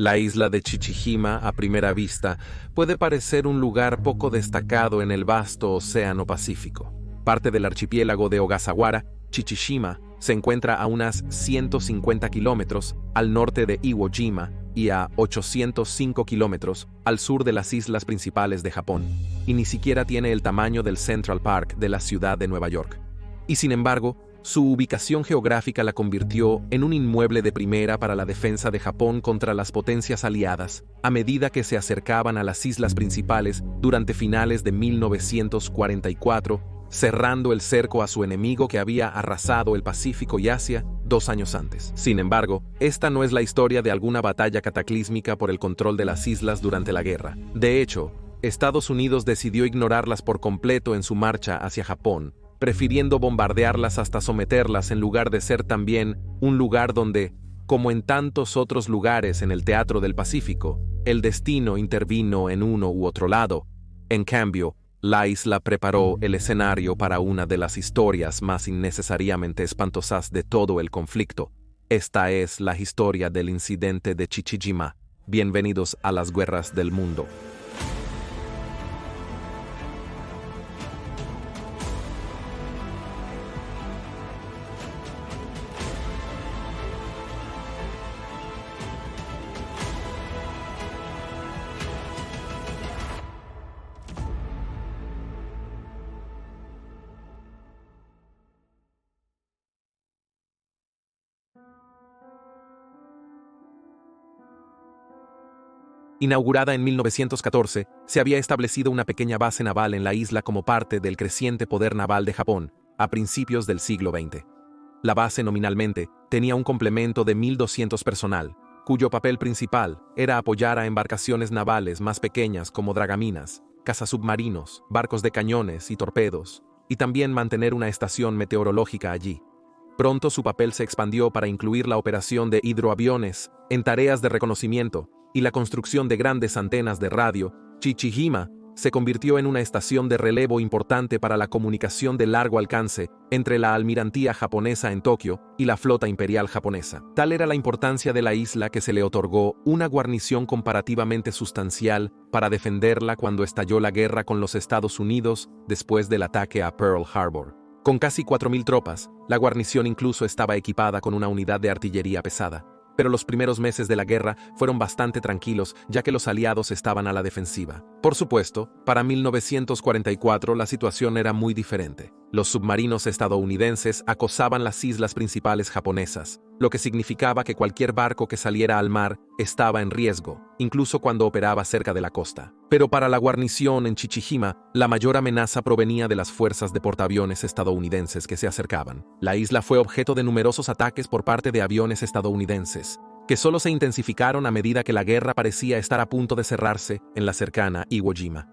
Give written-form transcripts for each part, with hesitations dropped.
La isla de Chichijima, a primera vista, puede parecer un lugar poco destacado en el vasto Océano Pacífico. Parte del archipiélago de Ogasawara, Chichijima se encuentra a unas 150 kilómetros al norte de Iwo Jima y a 805 kilómetros al sur de las islas principales de Japón, y ni siquiera tiene el tamaño del Central Park de la ciudad de Nueva York. Y sin embargo, su ubicación geográfica la convirtió en un inmueble de primera para la defensa de Japón contra las potencias aliadas, a medida que se acercaban a las islas principales durante finales de 1944, cerrando el cerco a su enemigo que había arrasado el Pacífico y Asia 2 años antes. Sin embargo, esta no es la historia de alguna batalla cataclísmica por el control de las islas durante la guerra. De hecho, Estados Unidos decidió ignorarlas por completo en su marcha hacia Japón, prefiriendo bombardearlas hasta someterlas en lugar de ser también un lugar donde, como en tantos otros lugares en el teatro del Pacífico, el destino intervino en uno u otro lado. En cambio, la isla preparó el escenario para una de las historias más innecesariamente espantosas de todo el conflicto. Esta es la historia del incidente de Chichijima. Bienvenidos a las guerras del mundo. Inaugurada en 1914, se había establecido una pequeña base naval en la isla como parte del creciente poder naval de Japón, a principios del siglo XX. La base nominalmente tenía un complemento de 1.200 personal, cuyo papel principal era apoyar a embarcaciones navales más pequeñas como dragaminas, cazasubmarinos, barcos de cañones y torpedos, y también mantener una estación meteorológica allí. Pronto su papel se expandió para incluir la operación de hidroaviones en tareas de reconocimiento y la construcción de grandes antenas de radio. Chichijima se convirtió en una estación de relevo importante para la comunicación de largo alcance entre la almirantía japonesa en Tokio y la flota imperial japonesa. Tal era la importancia de la isla que se le otorgó una guarnición comparativamente sustancial para defenderla cuando estalló la guerra con los Estados Unidos después del ataque a Pearl Harbor. Con casi 4.000 tropas, la guarnición incluso estaba equipada con una unidad de artillería pesada. Pero los primeros meses de la guerra fueron bastante tranquilos, ya que los aliados estaban a la defensiva. Por supuesto, para 1944 la situación era muy diferente. Los submarinos estadounidenses acosaban las islas principales japonesas, lo que significaba que cualquier barco que saliera al mar estaba en riesgo, incluso cuando operaba cerca de la costa. Pero para la guarnición en Chichijima, la mayor amenaza provenía de las fuerzas de portaaviones estadounidenses que se acercaban. La isla fue objeto de numerosos ataques por parte de aviones estadounidenses, que solo se intensificaron a medida que la guerra parecía estar a punto de cerrarse en la cercana Iwo Jima.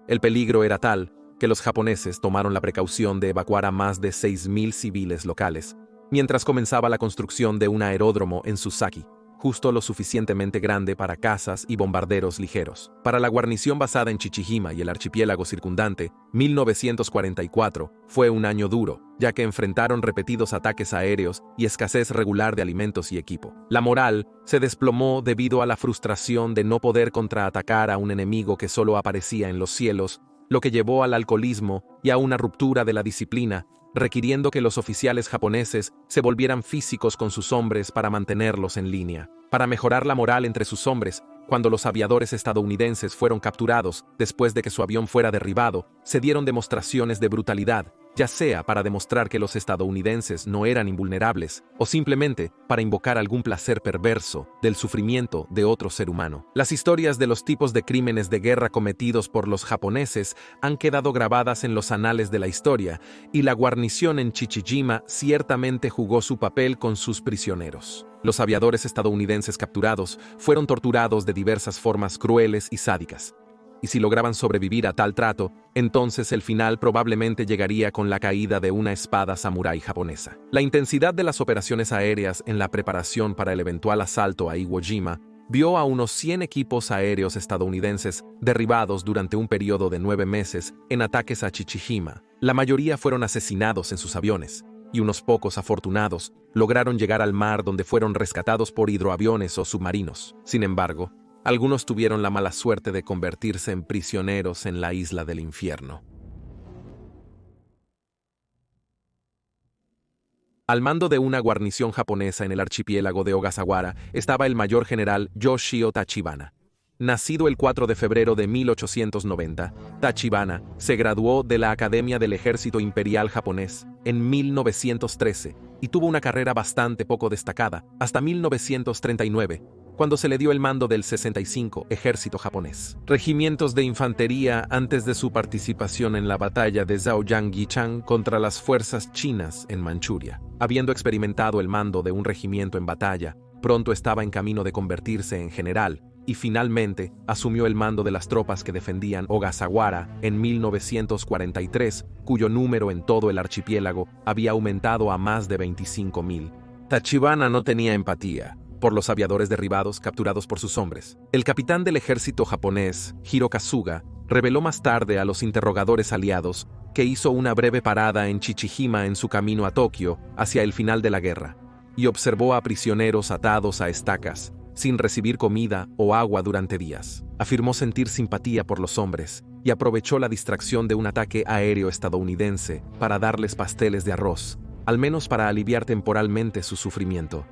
El peligro era tal que los japoneses tomaron la precaución de evacuar a más de 6.000 civiles locales, mientras comenzaba la construcción de un aeródromo en Susaki, justo lo suficientemente grande para cazas y bombarderos ligeros. Para la guarnición basada en Chichijima y el archipiélago circundante, 1944 fue un año duro, ya que enfrentaron repetidos ataques aéreos y escasez regular de alimentos y equipo. La moral se desplomó debido a la frustración de no poder contraatacar a un enemigo que solo aparecía en los cielos, lo que llevó al alcoholismo y a una ruptura de la disciplina, requiriendo que los oficiales japoneses se volvieran físicos con sus hombres para mantenerlos en línea. Para mejorar la moral entre sus hombres, cuando los aviadores estadounidenses fueron capturados después de que su avión fuera derribado, se dieron demostraciones de brutalidad, ya sea para demostrar que los estadounidenses no eran invulnerables, o simplemente para invocar algún placer perverso del sufrimiento de otro ser humano. Las historias de los tipos de crímenes de guerra cometidos por los japoneses han quedado grabadas en los anales de la historia, y la guarnición en Chichijima ciertamente jugó su papel con sus prisioneros. Los aviadores estadounidenses capturados fueron torturados de diversas formas crueles y sádicas. Y si lograban sobrevivir a tal trato, entonces el final probablemente llegaría con la caída de una espada samurái japonesa. La intensidad de las operaciones aéreas en la preparación para el eventual asalto a Iwo Jima vio a unos 100 equipos aéreos estadounidenses derribados durante un periodo de 9 meses en ataques a Chichijima. La mayoría fueron asesinados en sus aviones. y unos pocos afortunados lograron llegar al mar, donde fueron rescatados por hidroaviones o submarinos. Sin embargo, algunos tuvieron la mala suerte de convertirse en prisioneros en la isla del infierno. Al mando de una guarnición japonesa en el archipiélago de Ogasawara estaba el mayor general Yoshio Tachibana. Nacido el 4 de febrero de 1890, Tachibana se graduó de la Academia del Ejército Imperial Japonés en 1913 y tuvo una carrera bastante poco destacada hasta 1939, cuando se le dio el mando del 65 Ejército Japonés. Regimientos de infantería antes de su participación en la batalla de Zhaoyang-Yichang contra las fuerzas chinas en Manchuria. Habiendo experimentado el mando de un regimiento en batalla, pronto estaba en camino de convertirse en general, y finalmente asumió el mando de las tropas que defendían Ogasawara en 1943, cuyo número en todo el archipiélago había aumentado a más de 25,000. Tachibana no tenía empatía por los aviadores derribados capturados por sus hombres. El capitán del ejército japonés, Hirokasuga, reveló más tarde a los interrogadores aliados que hizo una breve parada en Chichijima en su camino a Tokio hacia el final de la guerra, y observó a prisioneros atados a estacas, sin recibir comida o agua durante días. Afirmó sentir simpatía por los hombres y aprovechó la distracción de un ataque aéreo estadounidense para darles pasteles de arroz, al menos para aliviar temporalmente su sufrimiento.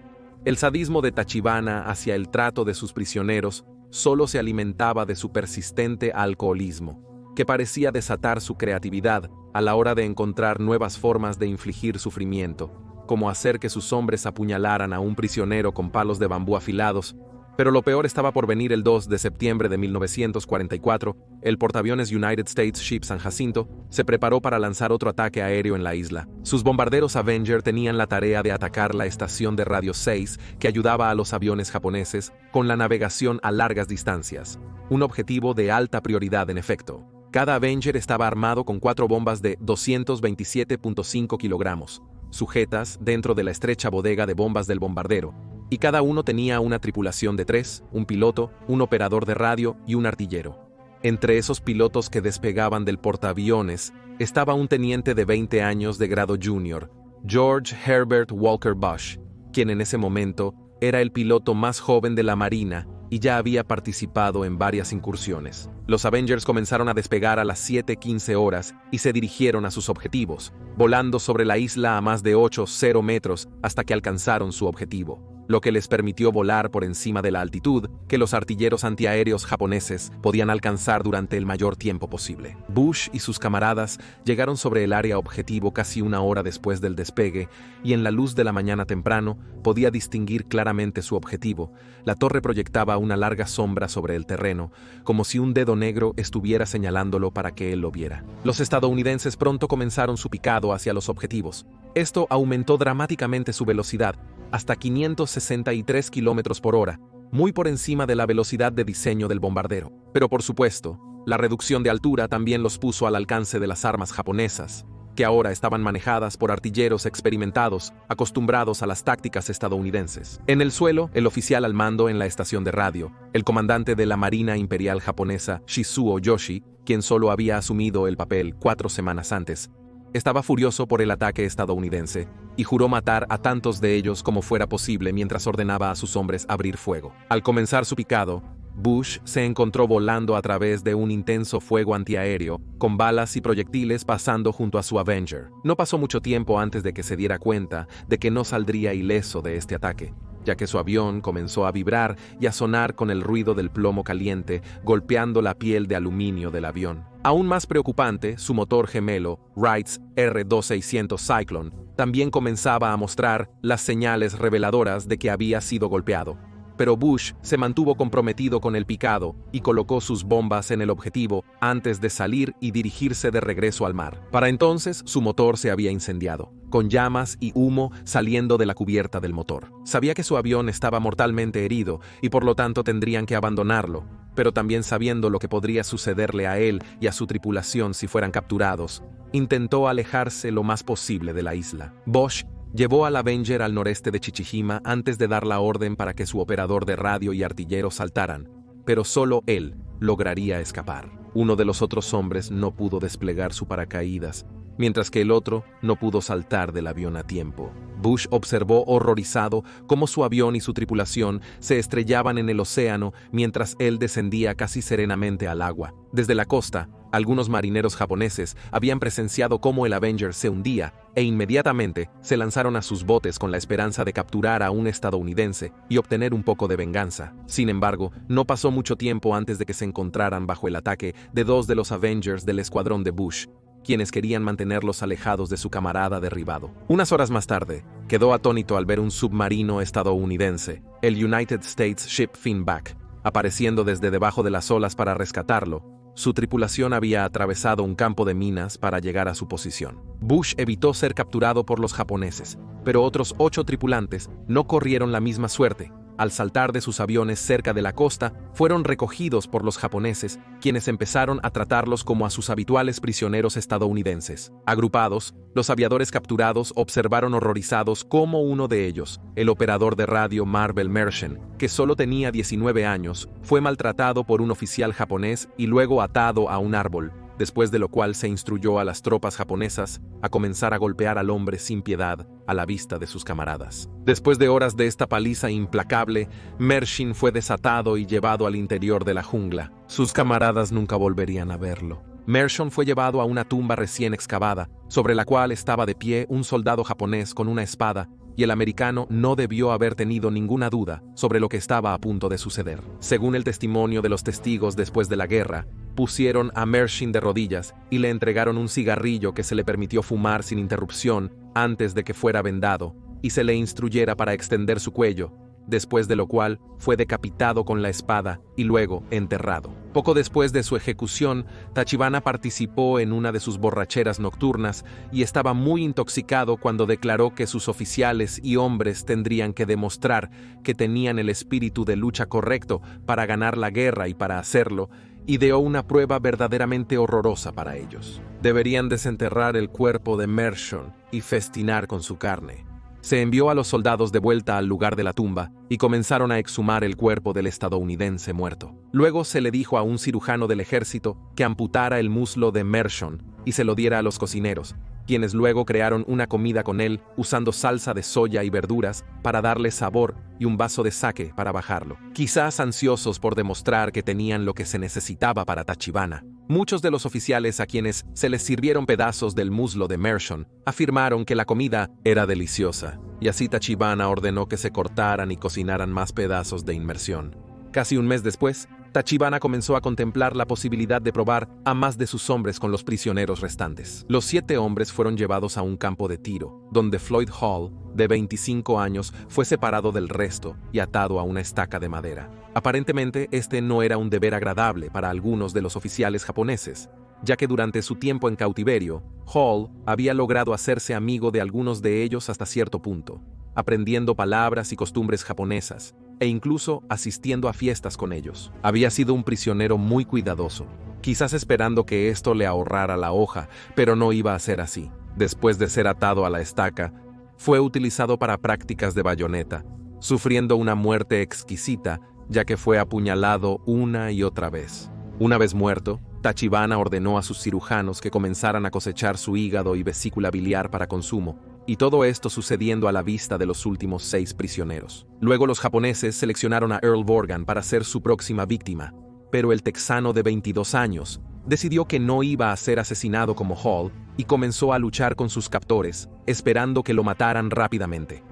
El sadismo de Tachibana hacia el trato de sus prisioneros solo se alimentaba de su persistente alcoholismo, que parecía desatar su creatividad a la hora de encontrar nuevas formas de infligir sufrimiento, como hacer que sus hombres apuñalaran a un prisionero con palos de bambú afilados. Pero lo peor estaba por venir. El 2 de septiembre de 1944, el portaaviones United States Ship San Jacinto se preparó para lanzar otro ataque aéreo en la isla. Sus bombarderos Avenger tenían la tarea de atacar la estación de radio 6 que ayudaba a los aviones japoneses con la navegación a largas distancias, un objetivo de alta prioridad en efecto. Cada Avenger estaba armado con 4 bombas de 227.5 kilogramos, sujetas dentro de la estrecha bodega de bombas del bombardero, y cada uno tenía una tripulación de 3, un piloto, un operador de radio y un artillero. Entre esos pilotos que despegaban del portaaviones estaba un teniente de 20 años de grado junior, George Herbert Walker Bush, quien en ese momento era el piloto más joven de la Marina y ya había participado en varias incursiones. Los Avengers comenzaron a despegar a las 7:15 horas y se dirigieron a sus objetivos, volando sobre la isla a más de 80 metros hasta que alcanzaron su objetivo, lo que les permitió volar por encima de la altitud que los artilleros antiaéreos japoneses podían alcanzar durante el mayor tiempo posible. Bush y sus camaradas llegaron sobre el área objetivo casi una hora después del despegue, y en la luz de la mañana temprano podía distinguir claramente su objetivo. La torre proyectaba una larga sombra sobre el terreno, como si un dedo negro estuviera señalándolo para que él lo viera. Los estadounidenses pronto comenzaron su picado hacia los objetivos. Esto aumentó dramáticamente su velocidad, hasta 563 kilómetros por hora, muy por encima de la velocidad de diseño del bombardero. Pero por supuesto, la reducción de altura también los puso al alcance de las armas japonesas, que ahora estaban manejadas por artilleros experimentados, acostumbrados a las tácticas estadounidenses. En el suelo, el oficial al mando en la estación de radio, el comandante de la Marina Imperial Japonesa, Shizuo Yoshi, quien solo había asumido el papel 4 semanas antes, estaba furioso por el ataque estadounidense y juró matar a tantos de ellos como fuera posible mientras ordenaba a sus hombres abrir fuego. Al comenzar su picado, Bush se encontró volando a través de un intenso fuego antiaéreo, con balas y proyectiles pasando junto a su Avenger. No pasó mucho tiempo antes de que se diera cuenta de que no saldría ileso de este ataque, ya que su avión comenzó a vibrar y a sonar con el ruido del plomo caliente golpeando la piel de aluminio del avión. Aún más preocupante, su motor gemelo, Wright's R2600 Cyclone, también comenzaba a mostrar las señales reveladoras de que había sido golpeado. Pero Bush se mantuvo comprometido con el picado y colocó sus bombas en el objetivo antes de salir y dirigirse de regreso al mar. Para entonces, su motor se había incendiado, con llamas y humo saliendo de la cubierta del motor. Sabía que su avión estaba mortalmente herido y por lo tanto tendrían que abandonarlo, pero también sabiendo lo que podría sucederle a él y a su tripulación si fueran capturados, intentó alejarse lo más posible de la isla. Bush llevó al Avenger al noreste de Chichijima antes de dar la orden para que su operador de radio y artillero saltaran, pero solo él lograría escapar. Uno de los otros hombres no pudo desplegar su paracaídas mientras que el otro no pudo saltar del avión a tiempo. Bush observó horrorizado cómo su avión y su tripulación se estrellaban en el océano mientras él descendía casi serenamente al agua. Desde la costa, algunos marineros japoneses habían presenciado cómo el Avenger se hundía e inmediatamente se lanzaron a sus botes con la esperanza de capturar a un estadounidense y obtener un poco de venganza. Sin embargo, no pasó mucho tiempo antes de que se encontraran bajo el ataque de dos de los Avengers del escuadrón de Bush, quienes querían mantenerlos alejados de su camarada derribado. Unas horas más tarde, quedó atónito al ver un submarino estadounidense, el United States Ship Finback, apareciendo desde debajo de las olas para rescatarlo. Su tripulación había atravesado un campo de minas para llegar a su posición. Bush evitó ser capturado por los japoneses, pero otros 8 tripulantes no corrieron la misma suerte. Al saltar de sus aviones cerca de la costa, fueron recogidos por los japoneses, quienes empezaron a tratarlos como a sus habituales prisioneros estadounidenses. Agrupados, los aviadores capturados observaron horrorizados cómo uno de ellos, el operador de radio Marvel Merchant, que solo tenía 19 años, fue maltratado por un oficial japonés y luego atado a un árbol, después de lo cual se instruyó a las tropas japonesas a comenzar a golpear al hombre sin piedad a la vista de sus camaradas. Después de horas de esta paliza implacable, Merchant fue desatado y llevado al interior de la jungla. Sus camaradas nunca volverían a verlo. Merchant fue llevado a una tumba recién excavada, sobre la cual estaba de pie un soldado japonés con una espada, y el americano no debió haber tenido ninguna duda sobre lo que estaba a punto de suceder. Según el testimonio de los testigos después de la guerra, pusieron a Merchant de rodillas y le entregaron un cigarrillo que se le permitió fumar sin interrupción antes de que fuera vendado y se le instruyera para extender su cuello, después de lo cual fue decapitado con la espada y luego enterrado. Poco después de su ejecución, Tachibana participó en una de sus borracheras nocturnas y estaba muy intoxicado cuando declaró que sus oficiales y hombres tendrían que demostrar que tenían el espíritu de lucha correcto para ganar la guerra, y para hacerlo, ideó una prueba verdaderamente horrorosa para ellos. Deberían desenterrar el cuerpo de Merchant y festinar con su carne. Se envió a los soldados de vuelta al lugar de la tumba y comenzaron a exhumar el cuerpo del estadounidense muerto. Luego se le dijo a un cirujano del ejército que amputara el muslo de Merchant y se lo diera a los cocineros, quienes luego crearon una comida con él usando salsa de soya y verduras para darle sabor y un vaso de sake para bajarlo. Quizás ansiosos por demostrar que tenían lo que se necesitaba para Tachibana, muchos de los oficiales a quienes se les sirvieron pedazos del muslo de Merchant afirmaron que la comida era deliciosa, y así Tachibana ordenó que se cortaran y cocinaran más pedazos de inmersión. Casi un mes después, Tachibana comenzó a contemplar la posibilidad de probar a más de sus hombres con los prisioneros restantes. Los 7 hombres fueron llevados a un campo de tiro, donde Floyd Hall, de 25 años, fue separado del resto y atado a una estaca de madera. Aparentemente, este no era un deber agradable para algunos de los oficiales japoneses, ya que durante su tiempo en cautiverio, Hall había logrado hacerse amigo de algunos de ellos hasta cierto punto, aprendiendo palabras y costumbres japonesas, e incluso asistiendo a fiestas con ellos. Había sido un prisionero muy cuidadoso, quizás esperando que esto le ahorrara la hoja, pero no iba a ser así. Después de ser atado a la estaca, fue utilizado para prácticas de bayoneta, sufriendo una muerte exquisita, ya que fue apuñalado una y otra vez. Una vez muerto, Tachibana ordenó a sus cirujanos que comenzaran a cosechar su hígado y vesícula biliar para consumo, y todo esto sucediendo a la vista de los últimos 6 prisioneros. Luego los japoneses seleccionaron a Earl Morgan para ser su próxima víctima, pero el texano de 22 años decidió que no iba a ser asesinado como Hall y comenzó a luchar con sus captores, esperando que lo mataran rápidamente.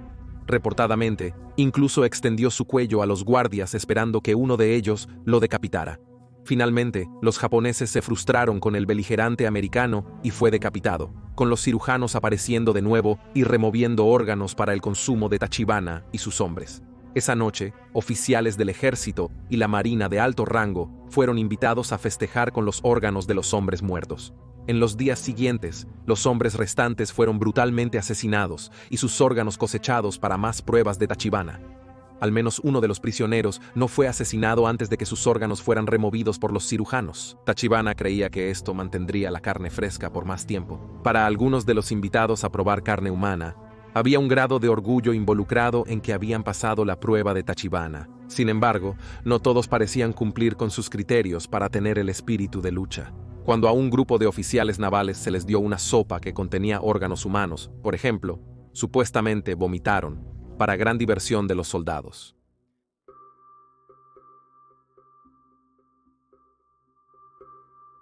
Reportadamente, incluso extendió su cuello a los guardias esperando que uno de ellos lo decapitara. Finalmente, los japoneses se frustraron con el beligerante americano y fue decapitado, con los cirujanos apareciendo de nuevo y removiendo órganos para el consumo de Tachibana y sus hombres. Esa noche, oficiales del ejército y la marina de alto rango fueron invitados a festejar con los órganos de los hombres muertos. En los días siguientes, los hombres restantes fueron brutalmente asesinados y sus órganos cosechados para más pruebas de Tachibana. Al menos uno de los prisioneros no fue asesinado antes de que sus órganos fueran removidos por los cirujanos. Tachibana creía que esto mantendría la carne fresca por más tiempo. Para algunos de los invitados a probar carne humana, había un grado de orgullo involucrado en que habían pasado la prueba de Tachibana. Sin embargo, no todos parecían cumplir con sus criterios para tener el espíritu de lucha. Cuando a un grupo de oficiales navales se les dio una sopa que contenía órganos humanos, por ejemplo, supuestamente vomitaron, para gran diversión de los soldados.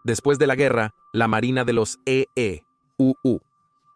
Después de la guerra, la Marina de los EEUU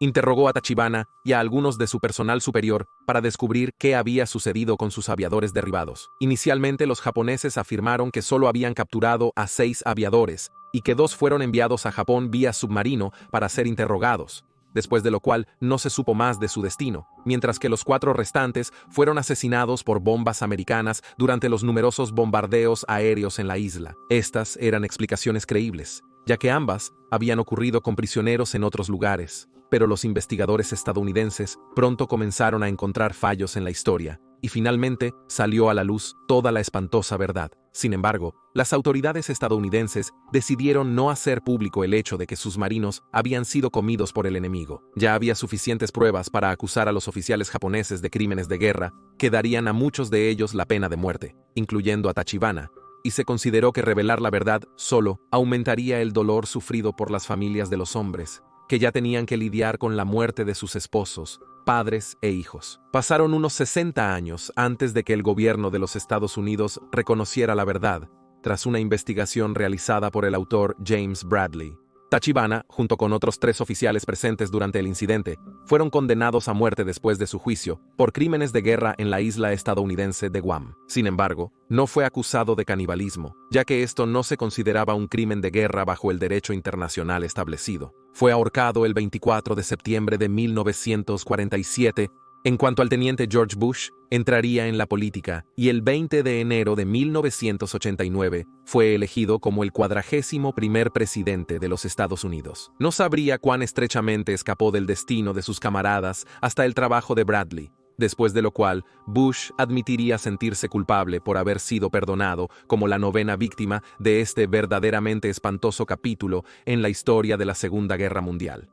interrogó a Tachibana y a algunos de su personal superior para descubrir qué había sucedido con sus aviadores derribados. Inicialmente, los japoneses afirmaron que solo habían capturado a 6 aviadores y que 2 fueron enviados a Japón vía submarino para ser interrogados, después de lo cual no se supo más de su destino, mientras que los 4 restantes fueron asesinados por bombas americanas durante los numerosos bombardeos aéreos en la isla. Estas eran explicaciones creíbles, ya que ambas habían ocurrido con prisioneros en otros lugares. Pero los investigadores estadounidenses pronto comenzaron a encontrar fallos en la historia, y finalmente salió a la luz toda la espantosa verdad. Sin embargo, las autoridades estadounidenses decidieron no hacer público el hecho de que sus marinos habían sido comidos por el enemigo. Ya había suficientes pruebas para acusar a los oficiales japoneses de crímenes de guerra que darían a muchos de ellos la pena de muerte, incluyendo a Tachibana, y se consideró que revelar la verdad solo aumentaría el dolor sufrido por las familias de los hombres, que ya tenían que lidiar con la muerte de sus esposos, padres e hijos. Pasaron unos 60 años antes de que el gobierno de los Estados Unidos reconociera la verdad, tras una investigación realizada por el autor James Bradley. Tachibana, junto con otros 3 oficiales presentes durante el incidente, fueron condenados a muerte después de su juicio por crímenes de guerra en la isla estadounidense de Guam. Sin embargo, no fue acusado de canibalismo, ya que esto no se consideraba un crimen de guerra bajo el derecho internacional establecido. Fue ahorcado el 24 de septiembre de 1947. En cuanto al teniente George Bush, entraría en la política y el 20 de enero de 1989 fue elegido como el 41º presidente de los Estados Unidos. No sabría cuán estrechamente escapó del destino de sus camaradas hasta el trabajo de Bradley, después de lo cual Bush admitiría sentirse culpable por haber sido perdonado como la 9ª víctima de este verdaderamente espantoso capítulo en la historia de la Segunda Guerra Mundial.